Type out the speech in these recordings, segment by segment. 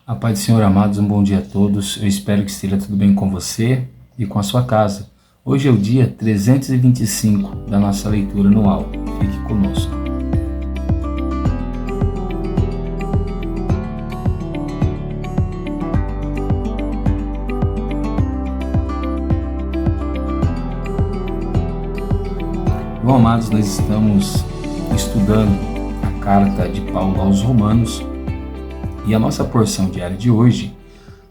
A paz do Senhor, amados, um bom dia a todos. Eu espero que esteja tudo bem com você e com a sua casa. Hoje é o dia 325 da nossa leitura anual. Fique conosco. Bom, amados, nós estamos estudando a carta de Paulo aos Romanos e a nossa porção diária de hoje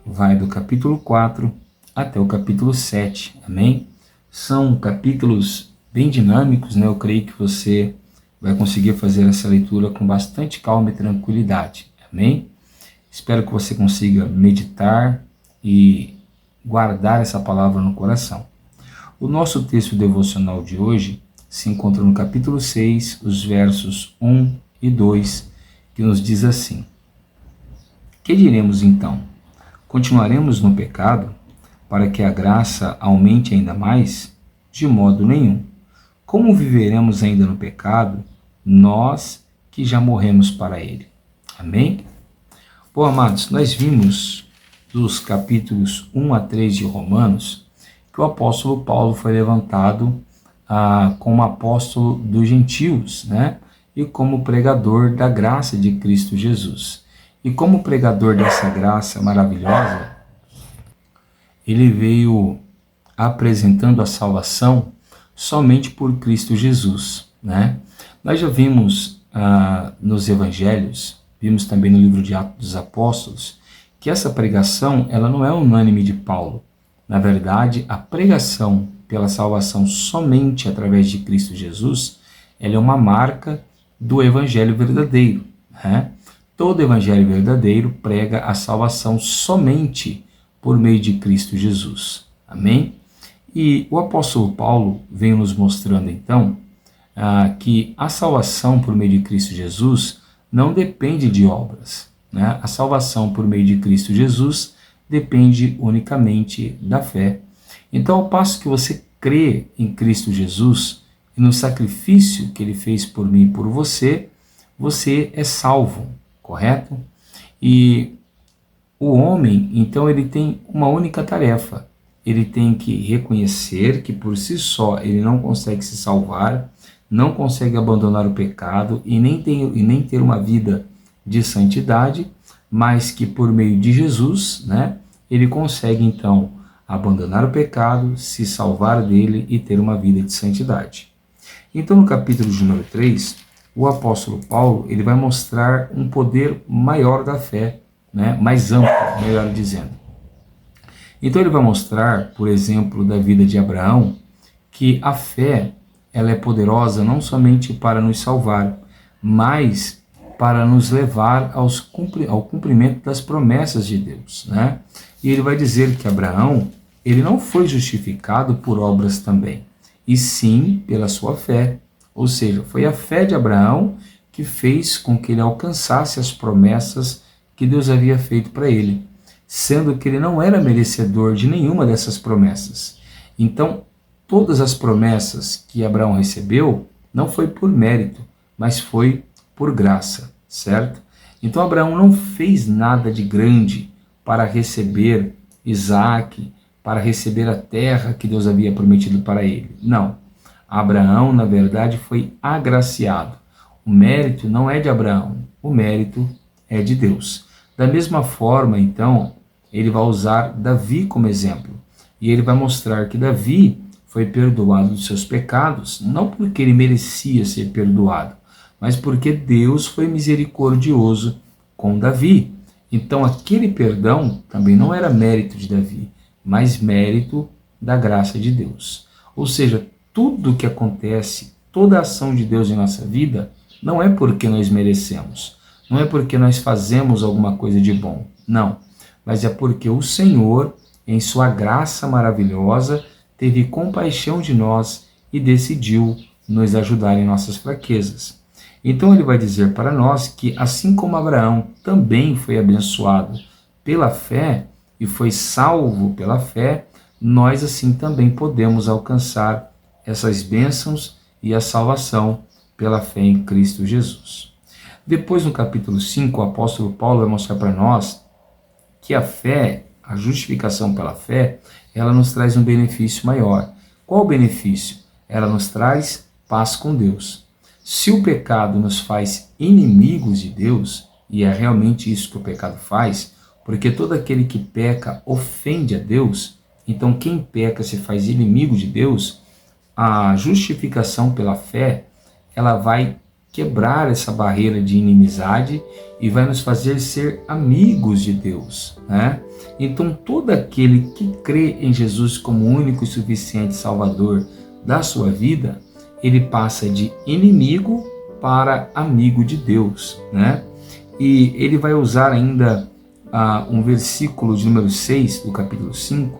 vai do capítulo 4 até o capítulo 7, amém? São capítulos bem dinâmicos, né? Eu creio que você vai conseguir fazer essa leitura com bastante calma e tranquilidade, amém? Espero que você consiga meditar e guardar essa palavra no coração. O nosso texto devocional de hoje se encontra no capítulo 6, os versos 1 e 2, que nos diz assim: Que diremos então? Continuaremos no pecado para que a graça aumente ainda mais? De modo nenhum. Como viveremos ainda no pecado, nós que já morremos para ele? Amém? Bom, amados, nós vimos dos capítulos 1 a 3 de Romanos que o apóstolo Paulo foi levantado como apóstolo dos gentios, né? E como pregador da graça de Cristo Jesus. E como pregador dessa graça maravilhosa, ele veio apresentando a salvação somente por Cristo Jesus, né? Nós já vimos nos evangelhos, vimos também no livro de Atos dos Apóstolos, que essa pregação ela não é unânime de Paulo. Na verdade, a pregação pela salvação somente através de Cristo Jesus, ela é uma marca do evangelho verdadeiro, né? Todo evangelho verdadeiro prega a salvação somente por meio de Cristo Jesus. Amém? E o apóstolo Paulo vem nos mostrando então que a salvação por meio de Cristo Jesus não depende de obras, né? A salvação por meio de Cristo Jesus depende unicamente da fé. Então, ao passo que você crê em Cristo Jesus e no sacrifício que ele fez por mim e por você, você é salvo, correto? E o homem, então, ele tem uma única tarefa. Ele tem que reconhecer que por si só ele não consegue se salvar, não consegue abandonar o pecado e nem ter uma vida de santidade, mas que por meio de Jesus, né, ele consegue então abandonar o pecado, se salvar dele e ter uma vida de santidade. Então, no capítulo de número 3, o apóstolo Paulo ele vai mostrar um poder maior da fé, né? Mais amplo, melhor dizendo. Então ele vai mostrar, por exemplo, da vida de Abraão, que a fé ela é poderosa não somente para nos salvar, mas para nos levar ao cumprimento das promessas de Deus, né? E ele vai dizer que Abraão ele não foi justificado por obras também, e sim pela sua fé. Ou seja, foi a fé de Abraão que fez com que ele alcançasse as promessas que Deus havia feito para ele, sendo que ele não era merecedor de nenhuma dessas promessas. Então, todas as promessas que Abraão recebeu não foi por mérito, mas foi por graça, certo? Então, Abraão não fez nada de grande para receber Isaac, para receber a terra que Deus havia prometido para ele. Não. Abraão, na verdade, foi agraciado. O mérito não é de Abraão, o mérito é de Deus. Da mesma forma, então, ele vai usar Davi como exemplo. E ele vai mostrar que Davi foi perdoado dos seus pecados, não porque ele merecia ser perdoado, mas porque Deus foi misericordioso com Davi. Então, aquele perdão também não era mérito de Davi, mas mérito da graça de Deus. Ou seja, tudo que acontece, toda a ação de Deus em nossa vida, não é porque nós merecemos, não é porque nós fazemos alguma coisa de bom, não, mas é porque o Senhor, em sua graça maravilhosa, teve compaixão de nós e decidiu nos ajudar em nossas fraquezas. Então ele vai dizer para nós que assim como Abraão também foi abençoado pela fé e foi salvo pela fé, nós assim também podemos alcançar essas bênçãos e a salvação pela fé em Cristo Jesus. Depois, no capítulo 5, o apóstolo Paulo vai mostrar para nós que a fé, a justificação pela fé, ela nos traz um benefício maior. Qual o benefício? Ela nos traz paz com Deus. Se o pecado nos faz inimigos de Deus, e é realmente isso que o pecado faz, porque todo aquele que peca ofende a Deus, então quem peca se faz inimigo de Deus, a justificação pela fé, ela vai quebrar essa barreira de inimizade e vai nos fazer ser amigos de Deus, né? Então todo aquele que crê em Jesus como único e suficiente Salvador da sua vida, ele passa de inimigo para amigo de Deus, né? E ele vai usar ainda um versículo de número 6 do capítulo 5,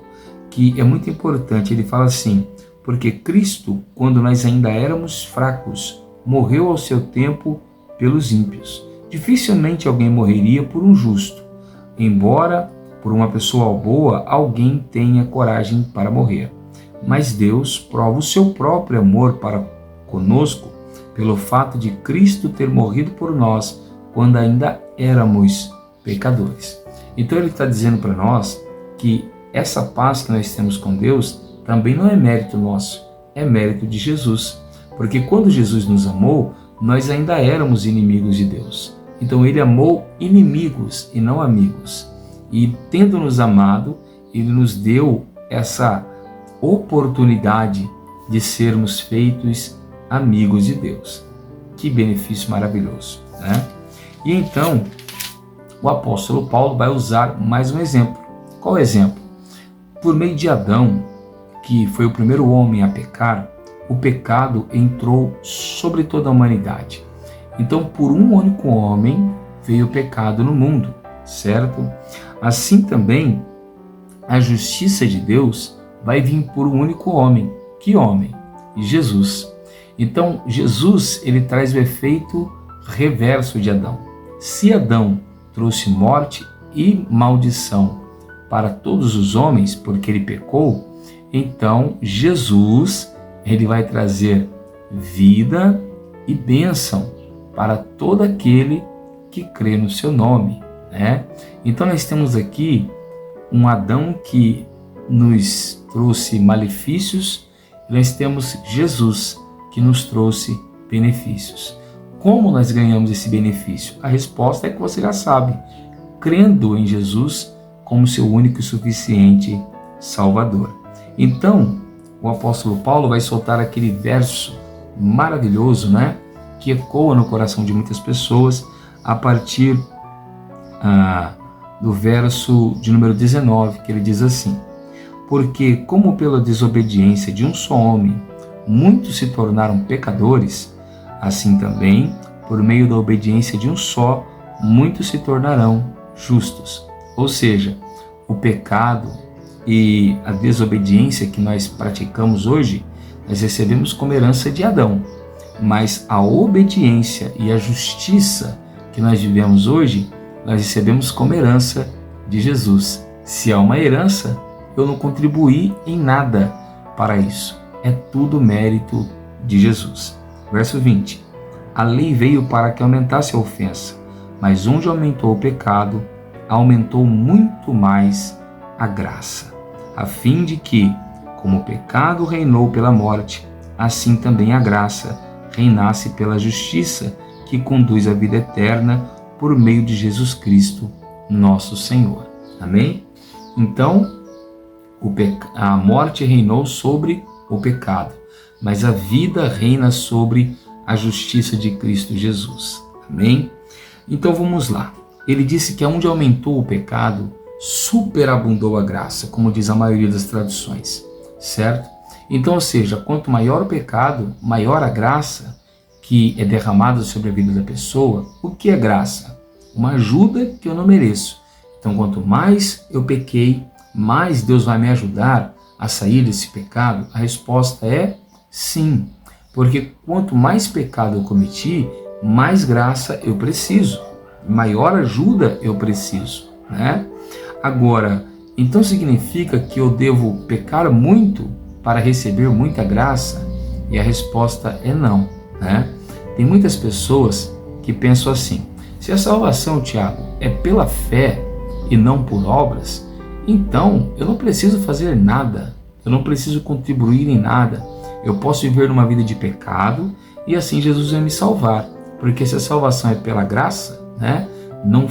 que é muito importante. Ele fala assim: porque Cristo, quando nós ainda éramos fracos, morreu ao seu tempo pelos ímpios. Dificilmente alguém morreria por um justo, embora por uma pessoa boa alguém tenha coragem para morrer. Mas Deus prova o seu próprio amor para conosco pelo fato de Cristo ter morrido por nós quando ainda éramos pecadores. Então ele está dizendo para nós que essa paz que nós temos com Deus também não é mérito nosso, é mérito de Jesus. Porque quando Jesus nos amou, nós ainda éramos inimigos de Deus. Então ele amou inimigos e não amigos. E tendo nos amado, ele nos deu essa oportunidade de sermos feitos amigos de Deus. Que benefício maravilhoso, né? E então, o apóstolo Paulo vai usar mais um exemplo. Qual exemplo? Por meio de Adão, que foi o primeiro homem a pecar, o pecado entrou sobre toda a humanidade. Então, por um único homem veio o pecado no mundo, certo? Assim também, a justiça de Deus vai vir por um único homem. Que homem? Jesus. Então, Jesus, ele traz o efeito reverso de Adão. Se Adão trouxe morte e maldição para todos os homens, porque ele pecou, então Jesus, ele vai trazer vida e bênção para todo aquele que crê no seu nome, né? Então nós temos aqui um Adão que nos trouxe malefícios, e nós temos Jesus que nos trouxe benefícios. Como nós ganhamos esse benefício? A resposta é que você já sabe, crendo em Jesus como seu único e suficiente Salvador. Então, o apóstolo Paulo vai soltar aquele verso maravilhoso, né, que ecoa no coração de muitas pessoas a partir do verso de número 19, que ele diz assim: porque como pela desobediência de um só homem muitos se tornaram pecadores, assim também, por meio da obediência de um só, muitos se tornarão justos. Ou seja, o pecado e a desobediência que nós praticamos hoje, nós recebemos como herança de Adão. Mas a obediência e a justiça que nós vivemos hoje, nós recebemos como herança de Jesus. Se há uma herança, eu não contribuí em nada para isso. É tudo mérito de Jesus. Verso 20. A lei veio para que aumentasse a ofensa, mas onde aumentou o pecado, aumentou muito mais a graça, a fim de que, como o pecado reinou pela morte, assim também a graça reinasse pela justiça que conduz à vida eterna por meio de Jesus Cristo, nosso Senhor. Amém? Então, a morte reinou sobre o pecado, mas a vida reina sobre a justiça de Cristo Jesus. Amém? Então vamos lá. Ele disse que onde aumentou o pecado, superabundou a graça, como diz a maioria das traduções, certo? Então, ou seja, quanto maior o pecado, maior a graça que é derramada sobre a vida da pessoa. O que é graça? Uma ajuda que eu não mereço. Então, quanto mais eu pequei, mais Deus vai me ajudar a sair desse pecado? A resposta é sim, porque quanto mais pecado eu cometi, mais graça eu preciso, maior ajuda eu preciso, né? Agora, então significa que eu devo pecar muito para receber muita graça? E a resposta é não, né? Tem muitas pessoas que pensam assim: se a salvação, Tiago, é pela fé, e não por obras, então eu não preciso fazer nada, eu não preciso contribuir em nada. Eu posso viver numa vida de pecado e assim Jesus vai me salvar, porque se a salvação é pela graça, né? Não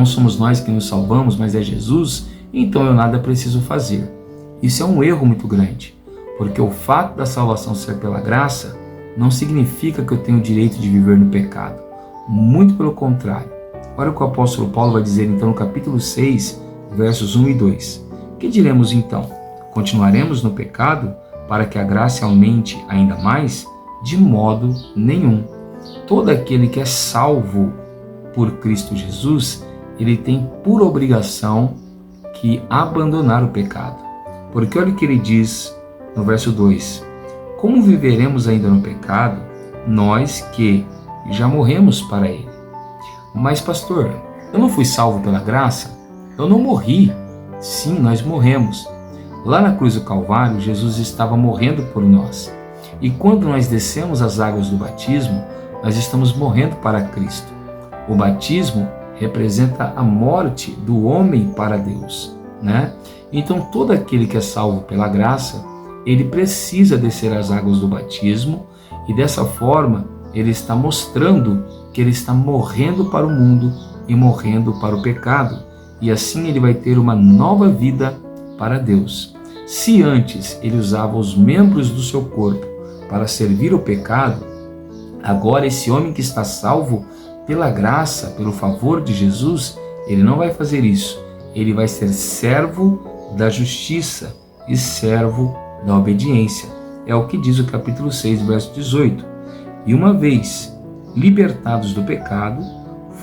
somos nós que nos salvamos, mas é Jesus, então eu nada preciso fazer. Isso é um erro muito grande, porque o fato da salvação ser pela graça não significa que eu tenho o direito de viver no pecado. Muito pelo contrário. Olha o que o apóstolo Paulo vai dizer então no capítulo 6, versos 1 e 2. Que diremos então? Continuaremos no pecado para que a graça aumente ainda mais? De modo nenhum. Todo aquele que é salvo por Cristo Jesus, ele tem por obrigação que abandonar o pecado. Porque olha o que ele diz no verso 2. Como viveremos ainda no pecado, nós que já morremos para ele? Mas pastor, eu não fui salvo pela graça? Eu não morri. Sim, nós morremos. Lá na cruz do Calvário, Jesus estava morrendo por nós. E quando nós descemos as águas do batismo, nós estamos morrendo para Cristo. O batismo representa a morte do homem para Deus, né? Então todo aquele que é salvo pela graça, ele precisa descer as águas do batismo e dessa forma ele está mostrando que ele está morrendo para o mundo e morrendo para o pecado. E assim ele vai ter uma nova vida para Deus. Se antes ele usava os membros do seu corpo para servir o pecado, agora esse homem que está salvo pela graça, pelo favor de Jesus, ele não vai fazer isso. Ele vai ser servo da justiça e servo da obediência. É o que diz o capítulo 6, verso 18. E uma vez libertados do pecado,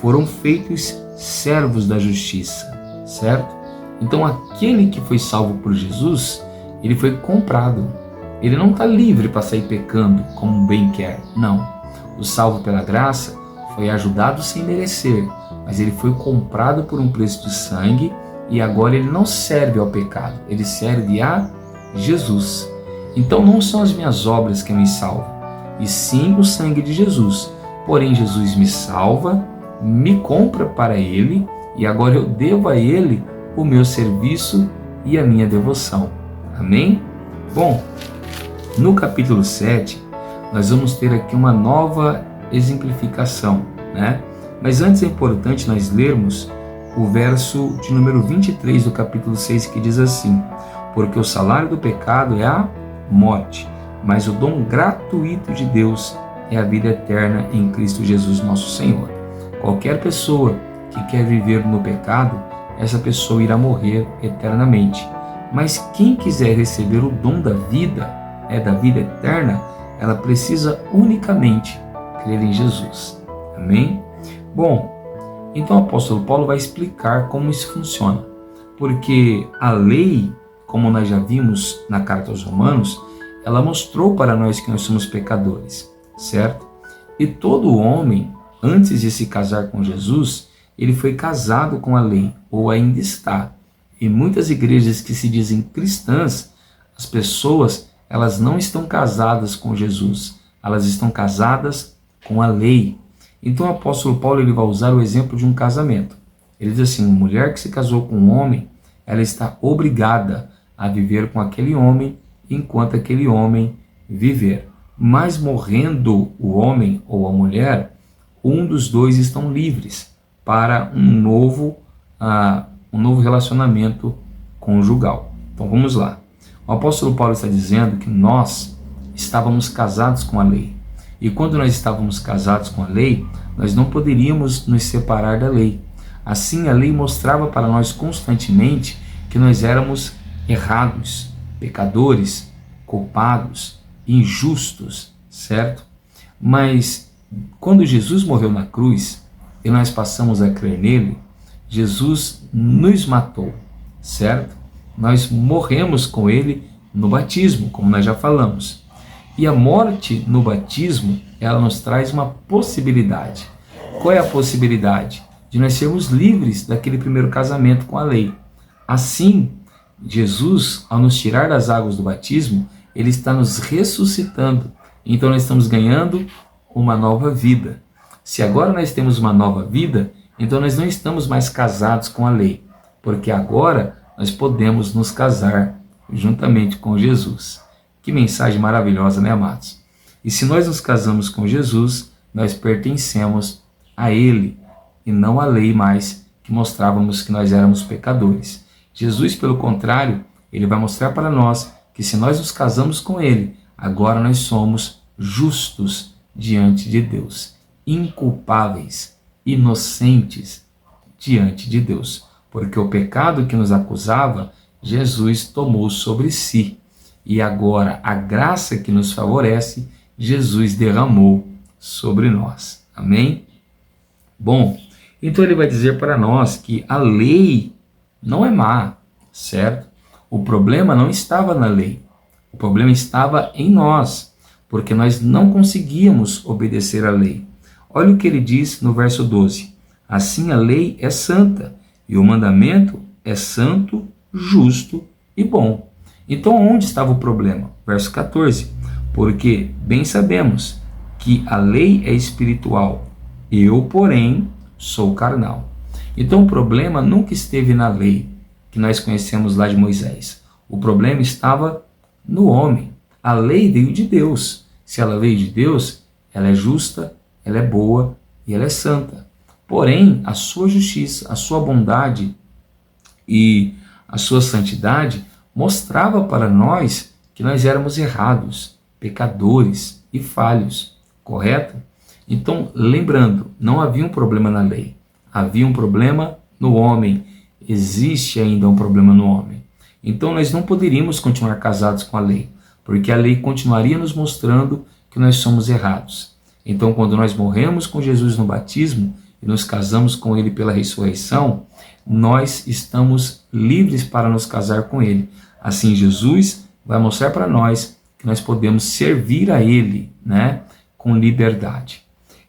foram feitos servos da justiça, certo? Então aquele que foi salvo por Jesus, ele foi comprado. Ele não está livre para sair pecando como bem quer, não. O salvo pela graça foi ajudado sem merecer, mas ele foi comprado por um preço de sangue e agora ele não serve ao pecado, ele serve a Jesus. Então não são as minhas obras que me salvam, e sim o sangue de Jesus. Porém Jesus me salva, me compra para ele e agora eu devo a ele o meu serviço e a minha devoção. Amém? Bom, no capítulo 7 nós vamos ter aqui uma nova exemplificação, né? Mas antes é importante nós lermos o verso de número 23 do capítulo 6, que diz assim: porque o salário do pecado é a morte, mas o dom gratuito de Deus é a vida eterna em Cristo Jesus nosso Senhor. Qualquer pessoa que quer viver no pecado, essa pessoa irá morrer eternamente. Mas quem quiser receber o dom da vida eterna, ela precisa unicamente crer em Jesus. Amém? Bom, então o apóstolo Paulo vai explicar como isso funciona. Porque a lei, como nós já vimos na carta aos Romanos, ela mostrou para nós que nós somos pecadores, certo? E todo homem, antes de se casar com Jesus, ele foi casado com a lei, ou ainda está. Em muitas igrejas que se dizem cristãs, as pessoas, elas não estão casadas com Jesus, elas estão casadas com a lei. Então o apóstolo Paulo ele vai usar o exemplo de um casamento. Ele diz assim: uma mulher que se casou com um homem, ela está obrigada a viver com aquele homem enquanto aquele homem viver. Mas morrendo o homem ou a mulher, um dos dois estão livres para um novo relacionamento conjugal. Então vamos lá. O apóstolo Paulo está dizendo que nós estávamos casados com a lei. E quando nós estávamos casados com a lei, nós não poderíamos nos separar da lei. Assim, a lei mostrava para nós constantemente que nós éramos errados, pecadores, culpados, injustos, certo? Mas quando Jesus morreu na cruz e nós passamos a crer nele, Jesus nos matou, certo? Nós morremos com ele no batismo, como nós já falamos. E a morte no batismo, ela nos traz uma possibilidade. Qual é a possibilidade? De nós sermos livres daquele primeiro casamento com a lei. Assim, Jesus, ao nos tirar das águas do batismo, ele está nos ressuscitando. Então nós estamos ganhando uma nova vida. Se agora nós temos uma nova vida, então nós não estamos mais casados com a lei. porque agora nós podemos nos casar juntamente com Jesus. Que mensagem maravilhosa, né, amados? E se nós nos casamos com Jesus, nós pertencemos a Ele e não à lei mais, que mostrávamos que nós éramos pecadores. Jesus, pelo contrário, Ele vai mostrar para nós que se nós nos casamos com Ele, agora nós somos justos diante de Deus, inculpáveis, inocentes diante de Deus, porque o pecado que nos acusava, Jesus tomou sobre si, e agora a graça que nos favorece, Jesus derramou sobre nós. Amém? Bom, então ele vai dizer para nós que a lei não é má, certo? O problema não estava na lei, o problema estava em nós, porque nós não conseguíamos obedecer à lei. Olha o que ele diz no verso 12. Assim a lei é santa, e o mandamento é santo, justo e bom. Então onde estava o problema? Verso 14. Porque bem sabemos que a lei é espiritual, eu, porém, sou carnal. Então o problema nunca esteve na lei que nós conhecemos lá de Moisés. O problema estava no homem. A lei veio de Deus. Se ela veio de Deus, ela é justa, ela é boa e ela é santa. Porém, a sua justiça, a sua bondade e a sua santidade mostrava para nós que nós éramos errados, pecadores e falhos, correto? Então, lembrando, não havia um problema na lei, havia um problema no homem, existe ainda um problema no homem. Então nós não poderíamos continuar casados com a lei, porque a lei continuaria nos mostrando que nós somos errados. Então quando nós morremos com Jesus no batismo e nos casamos com Ele pela ressurreição, nós estamos livres para nos casar com Ele. Assim Jesus vai mostrar para nós que nós podemos servir a Ele, né, com liberdade.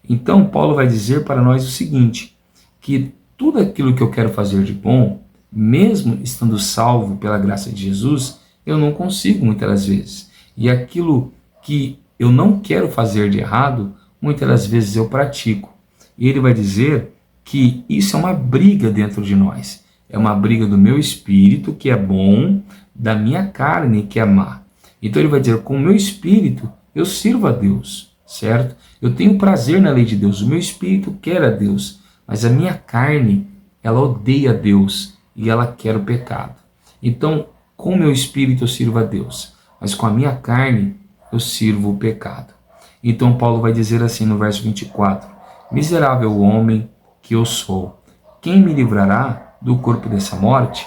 Então Paulo vai dizer para nós o seguinte, que tudo aquilo que eu quero fazer de bom, mesmo estando salvo pela graça de Jesus, eu não consigo muitas das vezes. E aquilo que eu não quero fazer de errado, muitas das vezes eu pratico. E ele vai dizer que isso é uma briga dentro de nós. É uma briga do meu espírito, que é bom, da minha carne, que é má. Então ele vai dizer, com o meu espírito eu sirvo a Deus, certo? Eu tenho prazer na lei de Deus, o meu espírito quer a Deus, mas a minha carne, ela odeia a Deus e ela quer o pecado. Então, com o meu espírito eu sirvo a Deus, mas com a minha carne eu sirvo o pecado. Então Paulo vai dizer assim no verso 24, miserável homem que eu sou, quem me livrará do corpo dessa morte?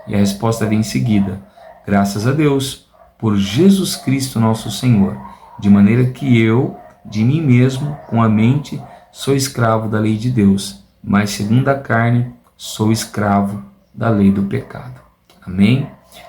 E a resposta vem em seguida, graças a Deus, por Jesus Cristo nosso Senhor, de maneira que eu, de mim mesmo, com a mente, sou escravo da lei de Deus, mas segundo a carne, sou escravo da lei do pecado. Amém?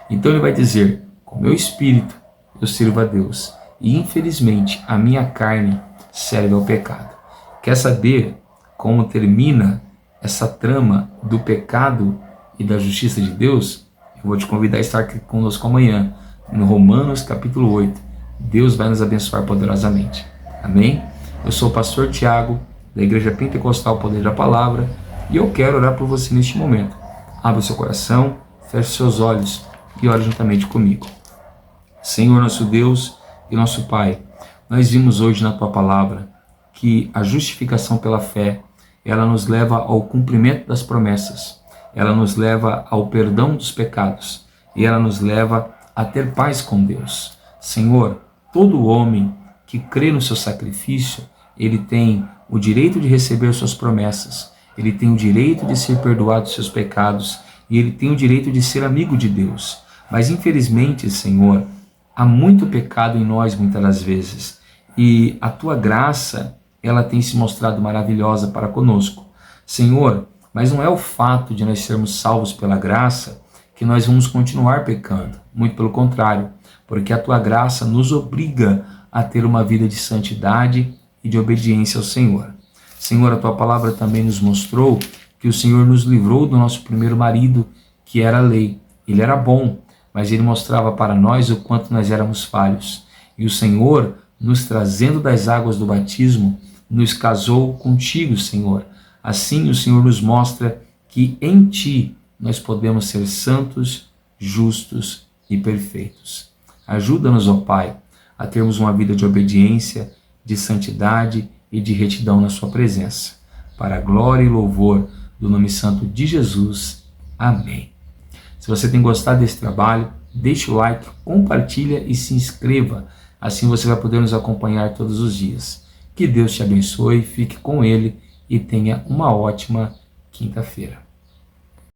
Então ele vai dizer, com meu espírito eu sirvo a Deus, e infelizmente a minha carne serve ao pecado. Quer saber como termina essa trama do pecado e da justiça de Deus? Eu vou te convidar a estar aqui conosco amanhã, no Romanos capítulo 8. Deus vai nos abençoar poderosamente. Amém? Eu sou o pastor Tiago, da Igreja Pentecostal Poder da Palavra, e eu quero orar por você neste momento. Abra o seu coração, feche seus olhos e ore juntamente comigo. Senhor nosso Deus e nosso Pai, nós vimos hoje na Tua Palavra que a justificação pela fé, ela nos leva ao cumprimento das promessas, ela nos leva ao perdão dos pecados e ela nos leva a ter paz com Deus. Senhor, todo homem que crê no seu sacrifício, ele tem o direito de receber suas promessas, ele tem o direito de ser perdoado dos seus pecados e ele tem o direito de ser amigo de Deus. Mas infelizmente, Senhor, há muito pecado em nós muitas das vezes e a Tua graça, ela tem se mostrado maravilhosa para conosco. Senhor, mas não é o fato de nós sermos salvos pela graça que nós vamos continuar pecando. Muito pelo contrário, porque a Tua graça nos obriga a ter uma vida de santidade e de obediência ao Senhor. Senhor, a Tua palavra também nos mostrou que o Senhor nos livrou do nosso primeiro marido, que era a lei. Ele era bom, mas ele mostrava para nós o quanto nós éramos falhos. E o Senhor, nos trazendo das águas do batismo, nos casou contigo, Senhor. Assim o Senhor nos mostra que em Ti nós podemos ser santos, justos e perfeitos. Ajuda-nos, ó Pai, a termos uma vida de obediência, de santidade e de retidão na sua presença. Para a glória e louvor do nome santo de Jesus. Amém. Se você tem gostado desse trabalho, deixe o like, compartilha e se inscreva. Assim você vai poder nos acompanhar todos os dias. Que Deus te abençoe, fique com Ele e tenha uma ótima quinta-feira.